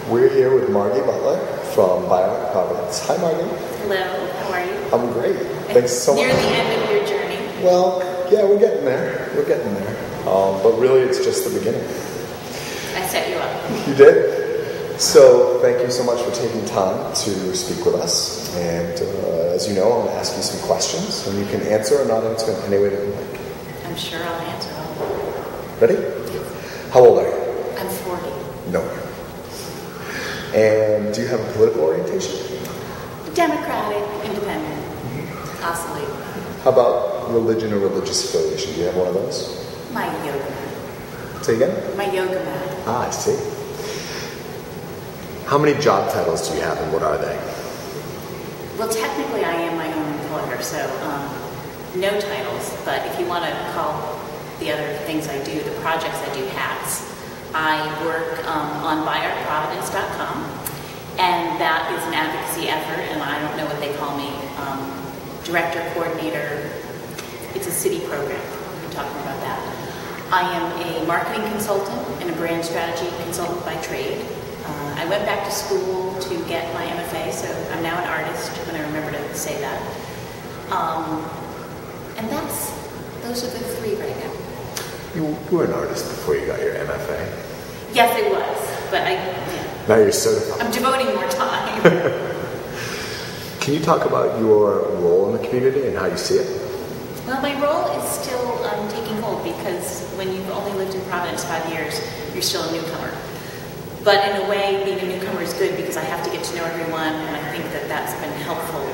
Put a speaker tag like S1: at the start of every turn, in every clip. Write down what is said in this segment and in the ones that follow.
S1: We're here with Margie Butler from Providence. Hi, Margie.
S2: Hello, how are you?
S1: I'm great. Thanks so much.
S2: Near the end of your journey.
S1: Well, yeah, we're getting there. But really, it's just the beginning.
S2: I set you up.
S1: You did. So thank you so much for taking time to speak with us. And as you know, I'm going to ask you some questions, and you can answer or not answer in any way that you like.
S2: I'm sure I'll answer all.
S1: Ready?
S2: Yes.
S1: How old are you?
S2: I'm 40.
S1: No. And do you have a political orientation?
S2: Democratic, independent, oscillate.
S1: How about religion or religious affiliation? Do you have one of those?
S2: My yoga mat.
S1: Say again?
S2: My yoga mat.
S1: Ah, I see. How many job titles do you have, and what are they?
S2: Well, technically I am my own employer, so no titles, but if you want to call the other things I do, the projects I do, hats. I work on buyartprovidence.com, and that is an advocacy effort, and I don't know what they call me, director, coordinator. It's a city program. We're talking about that. I am a marketing consultant and a brand strategy consultant by trade. I went back to school to get my MFA, so I'm now an artist, when I remember to say that. And those are the three right now.
S1: You were an artist before you got your MFA.
S2: Yes, it was, but yeah.
S1: Now you're certified.
S2: I'm devoting more time.
S1: Can you talk about your role in the community and how you see it?
S2: Well, my role is still taking hold, because when you've only lived in Providence 5 years, you're still a newcomer. But in a way, being a newcomer is good because I have to get to know everyone, and I think that that's been helpful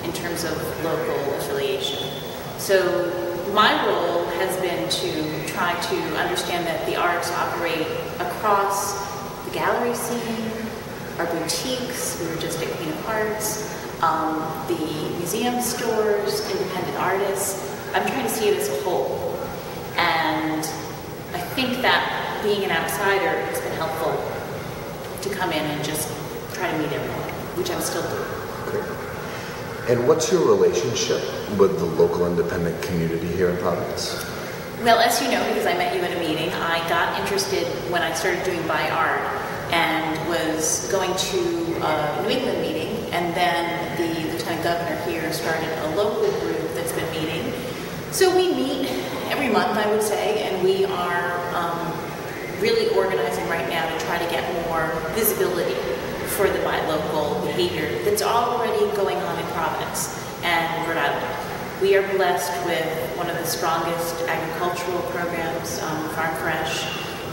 S2: in terms of local affiliation. So my role has been to try to understand that the arts operate across the gallery scene, our boutiques, we were just at Queen of Hearts, the museum stores, independent artists. I'm trying to see it as a whole. And I think that being an outsider has been helpful to come in and just try to meet everyone, which I'm still doing.
S1: Great. And what's your relationship with the local independent community here in Providence?
S2: Well, as you know, because I met you at a meeting, I got interested when I started doing Buy Art and was going to a New England meeting, and then the Lieutenant Governor here started a local group that's been meeting. So we meet every month, I would say, and we are really organizing right now to try to get more visibility for the buy local behavior that's already going on in Providence and Rhode Island. We are blessed with one of the strongest agricultural programs, Farm Fresh,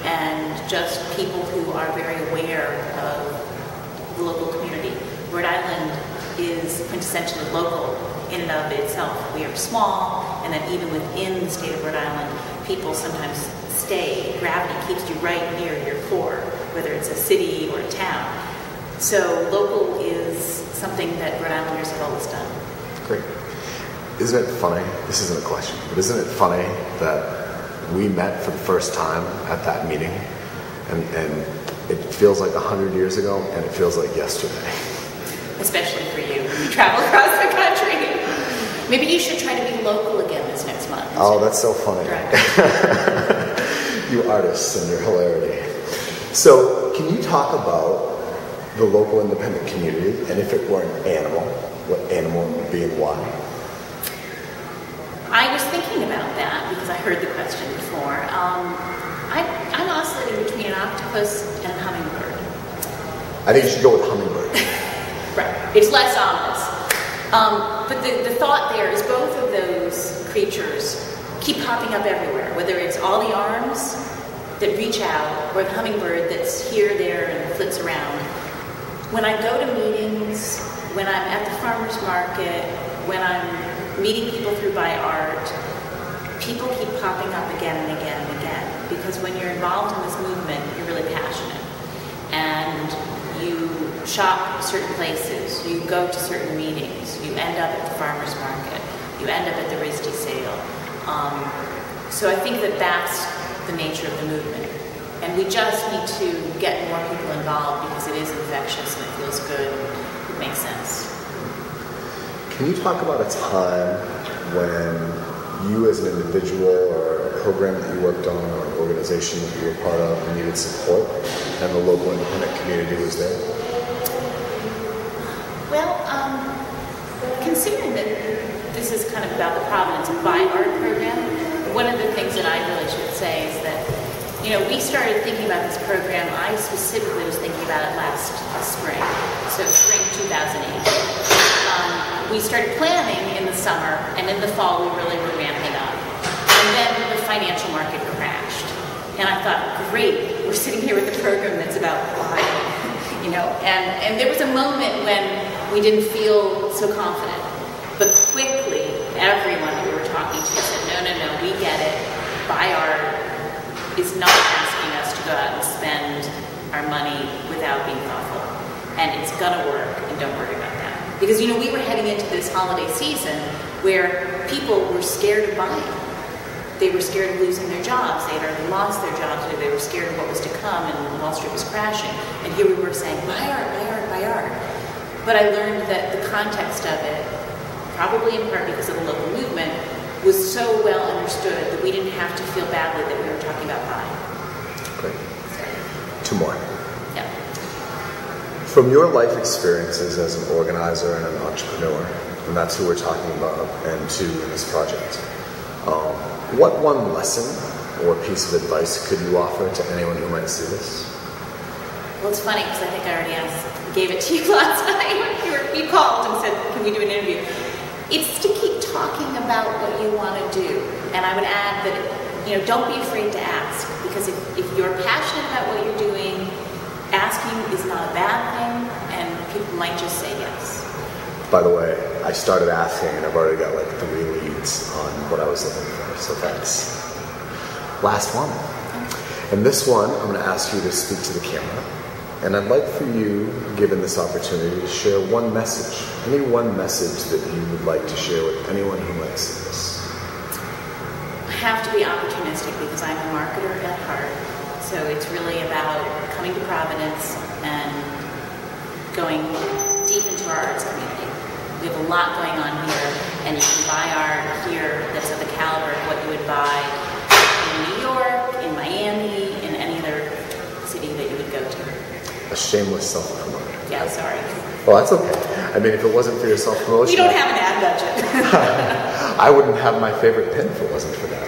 S2: and just people who are very aware of the local community. Rhode Island is quintessentially local in and of itself. We are small, and then even within the state of Rhode Island, people sometimes stay. Gravity keeps you right near your core, whether it's a city or a town. So local is something that Rhode Islanders have always done.
S1: Great. Isn't it funny, this isn't a question, but isn't it funny that we met for the first time at that meeting, and it feels like 100 years ago, and it feels like yesterday.
S2: Especially for you, when you travel across the country. Maybe you should try to be local again this next month.
S1: Oh, that's so funny. You artists and your hilarity. So, can you talk about the local independent community, and if it were an animal, what animal it would be and why?
S2: I was thinking about that because I heard the question before. I'm oscillating between an octopus and a hummingbird.
S1: I think you should go with hummingbird.
S2: Right. It's less ominous. But the thought there is both of those creatures keep popping up everywhere, whether it's all the arms that reach out or the hummingbird that's here, there, and flits around. When I go to meetings, when I'm at the farmer's market, when I'm meeting people through Buy Art, people keep popping up again and again and again, because when you're involved in this movement, you're really passionate. And you shop certain places, you go to certain meetings, you end up at the farmer's market, you end up at the RISD sale. So I think that that's the nature of the movement. And we just need to get more people involved because it is infectious and it feels good. It makes sense.
S1: Can you talk about a time when you as an individual or a program that you worked on or an organization that you were part of and needed support, and the local independent community was there?
S2: Well, considering that this is kind of about the Providence Buy Art program, one of the things that I really should say is that, you know, we started thinking about this program. I specifically was thinking about it last spring, so spring 2008. We started planning in the summer, and in the fall we really were ramping up. And then the financial market crashed. And I thought, great, we're sitting here with a program that's about buying, you know. And there was a moment when we didn't feel so confident. But quickly, everyone that we were talking to said, no, we get it. Buy Art is not asking us to go out and spend our money without being thoughtful. And it's gonna work, and don't worry about that. Because, you know, we were heading into this holiday season where people were scared of buying. They were scared of losing their jobs. They had already lost their jobs, or they were scared of what was to come, and Wall Street was crashing. And here we were saying, buy art, buy art, buy art. But I learned that the context of it, probably in part because of the local movement, was so well understood that we didn't have to feel badly that we were talking about buying.
S1: Great. Two more.
S2: Yeah.
S1: From your life experiences as an organizer and an entrepreneur, and that's who we're talking about, and two in this project, what one lesson or piece of advice could you offer to anyone who might see this?
S2: Well, it's funny because I think I already gave it to you last night. You called and said, can we do an interview? It's to keep talking about what you want to do. And I would add that, you know, don't be afraid to ask, because if you're passionate about what you're doing, asking is not a bad thing, and people might just say yes.
S1: By the way, I started asking, and I've already got like 3 leads on what I was looking for, so thanks. Last one. And this one, I'm going to ask you to speak to the camera. And I'd like for you, given this opportunity, to share one message, any one message that you would like to share with anyone who might see this.
S2: I have to be opportunistic because I'm a marketer at heart. So it's really about coming to Providence and going deep into our arts community. We have a lot going on here, and you can buy art here that's of the caliber of what you would buy in New York, in Miami, in any other city that you would go to.
S1: A shameless self-promoter.
S2: Yeah, sorry.
S1: Well, that's okay. I mean, if it wasn't for your self-promotion...
S2: We don't have an ad budget.
S1: I wouldn't have my favorite pin if it wasn't for that.